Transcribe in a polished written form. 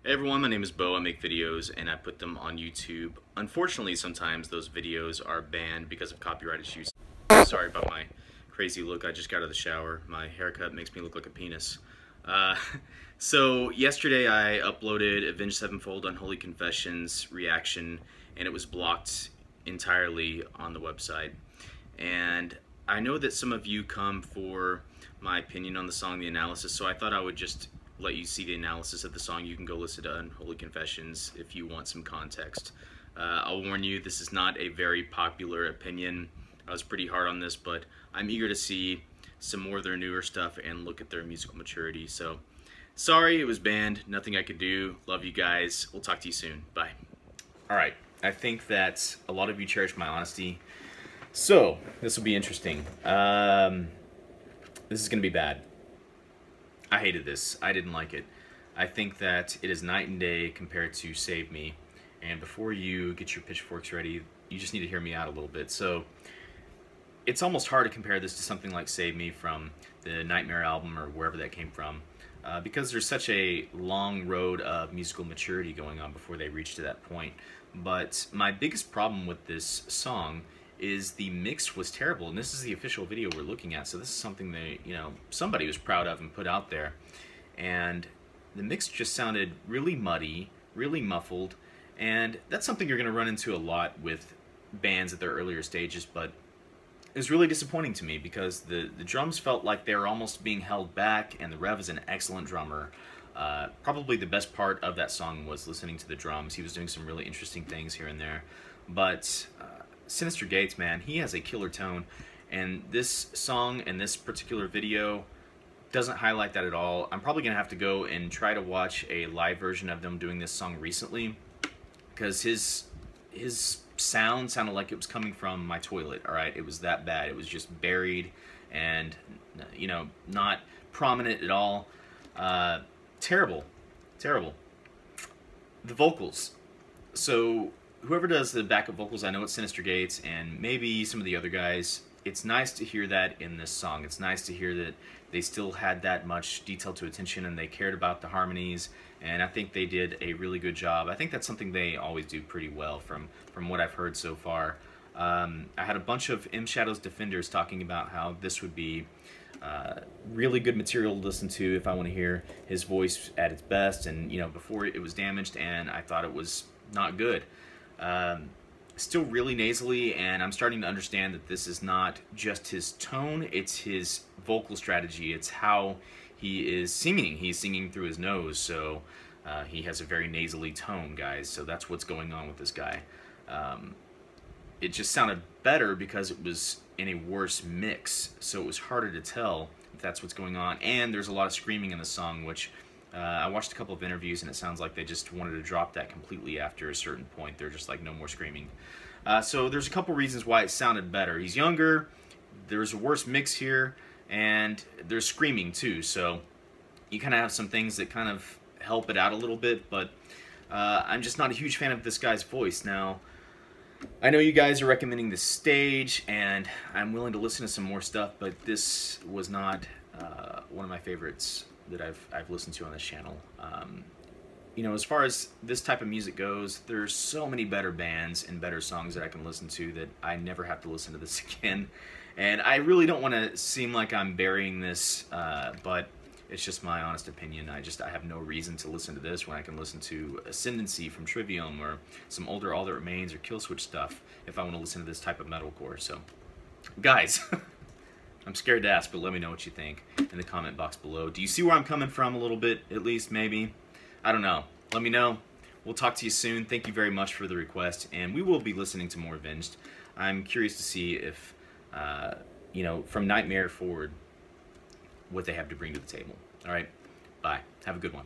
Hey everyone, my name is Beau. I make videos and I put them on YouTube. Unfortunately, sometimes those videos are banned because of copyright issues. Sorry about my crazy look. I just got out of the shower. My haircut makes me look like a penis. Uh, so yesterday I uploaded Avenged Sevenfold Unholy Confessions reaction and it was blocked entirely on the website. And I know that some of you come for my opinion on the song, the analysis, so I thought I would just let you see the analysis of the song. You can go listen to Unholy Confessions if you want some context. I'll warn you, this is not a very popular opinion. I was pretty hard on this, but I'm eager to see some more of their newer stuff and look at their musical maturity. So, sorry it was banned. Nothing I could do. Love you guys. We'll talk to you soon. Bye. Alright, I think that a lot of you cherish my honesty. So, this will be interesting. This is going to be bad. I hated this. I didn't like it. I think that it is night and day compared to Save Me. And before you get your pitchforks ready, you just need to hear me out a little bit. So, it's almost hard to compare this to something like Save Me from the Nightmare album or wherever that came from. Because there's such a long road of musical maturity going on before they reach to that point. But my biggest problem with this song is the mix was terrible, and this is the official video we're looking at, so this is something they, somebody was proud of and put out there. And the mix just sounded really muddy, really muffled, and that's something you're going to run into a lot with bands at their earlier stages, but it was really disappointing to me because the drums felt like they were almost being held back, and the Rev is an excellent drummer. Probably the best part of that song was listening to the drums. He was doing some really interesting things here and there, but Sinister Gates, man, he has a killer tone, and this song and this particular video doesn't highlight that at all. I'm probably gonna have to go and try to watch a live version of them doing this song recently, because his sound sounded like it was coming from my toilet. All right, it was that bad. It was just buried and not prominent at all. Terrible. The vocals. So whoever does the backup vocals, I know it's Sinister Gates and maybe some of the other guys, it's nice to hear that in this song. It's nice to hear that they still had that much detail to attention and they cared about the harmonies, and I think they did a really good job. I think that's something they always do pretty well from what I've heard so far. I had a bunch of M Shadow's defenders talking about how this would be really good material to listen to if I want to hear his voice at its best, and before it was damaged, and I thought it was not good. Still really nasally, and I'm starting to understand that this is not just his tone, it's his vocal strategy. It's how he is singing. He's singing through his nose, so he has a very nasally tone, guys. So that's what's going on with this guy. It just sounded better because it was in a worse mix, so it was harder to tell if that's what's going on. And there's a lot of screaming in the song, which I watched a couple of interviews and it sounds like they just wanted to drop that completely after a certain point. They're just like, no more screaming. So there's a couple reasons why it sounded better. He's younger, there's a worse mix here, and there's screaming too. So you kind of have some things that kind of help it out a little bit, but I'm just not a huge fan of this guy's voice. Now, I know you guys are recommending the stage, and I'm willing to listen to some more stuff, but this was not one of my favorites that I've listened to on this channel. As far as this type of music goes, there's so many better bands and better songs that I can listen to that I never have to listen to this again. And I really don't want to seem like I'm burying this, but it's just my honest opinion. I have no reason to listen to this when I can listen to Ascendancy from Trivium or some older All That Remains or Killswitch stuff if I want to listen to this type of metalcore. So, guys, I'm scared to ask, but let me know what you think in the comment box below. Do you see where I'm coming from a little bit, at least, maybe? I don't know. Let me know. We'll talk to you soon. Thank you very much for the request, and we will be listening to more Avenged. I'm curious to see if, from Nightmare forward, what they have to bring to the table. All right? Bye. Have a good one.